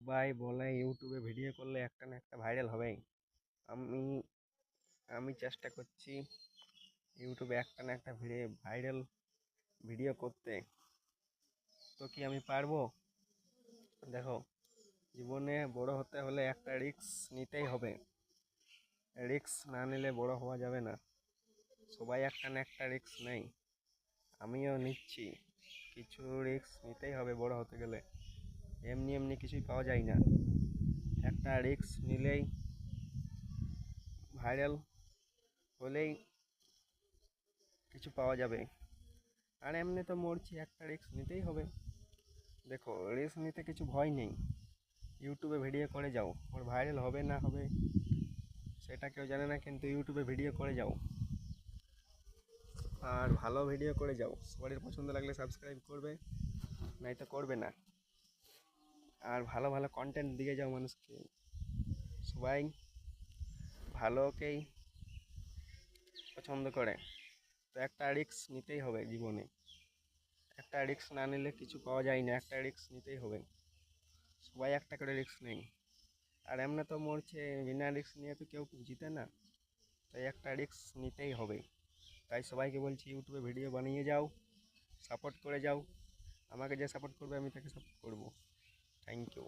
ভাই বলে ইউটিউবে ভিডিও করলে একটা না একটা ভাইরাল হবেই। আমি আমি চেষ্টা করছি ইউটিউবে একটা না একটা ভাইরাল ভিডিও করতে। তো কি আমি পারবো? দেখো, জীবনে বড় হতে হলে একটা রিস্ক নিতেই হবে। রিস্ক না নিলে বড় হওয়া যাবে না। সবাই একটা না একটা রিস্ক নেই, আমিও নিচ্ছি। কিছু রিস্ক নিতেই হবে বড় হতে গেলে। এমনি এমনি কিছুই পাওয়া যায় না। একটা রিস্ক নিলেই, ভাইরাল হলেই কিছু পাওয়া যাবে। আর এমনি তো মরছি, একটা রিস্ক নিতেই হবে। দেখো, রিস্ক নিতে কিছু ভয় নেই। ইউটিউবে ভিডিও করে যাও, ওর ভাইরাল হবে না হবে সেটা কেউ জানে না, কিন্তু ইউটিউবে ভিডিও করে যাও। আর ভালো ভিডিও করে যাও, সবারই পছন্দ লাগলে সাবস্ক্রাইব করবে, নাই তো করবে না। আর ভালো ভালো কন্টেন্ট দিয়ে যাও মানুষকে। সবাই ভালোকেই পছন্দ করে। তো একটা রিস্ক নিতেই হবে জীবনে। একটা রিস্ক না নিলে কিছু পাওয়া যায় না, একটা রিস্ক নিতেই হবে। সবাই একটা করে রিস্ক নেই। আর এমনি তো মরছে, বিনা রিস্ক নিয়ে তো কেউ জিতে না। তাই একটা রিস্ক নিতেই হবে। তাই সবাইকে বলছি, ইউটিউবে ভিডিও বানিয়ে যাও, সাপোর্ট করে যাও। আমাকে যে সাপোর্ট করবে আমি তাকে সাপোর্ট করব। Thank you.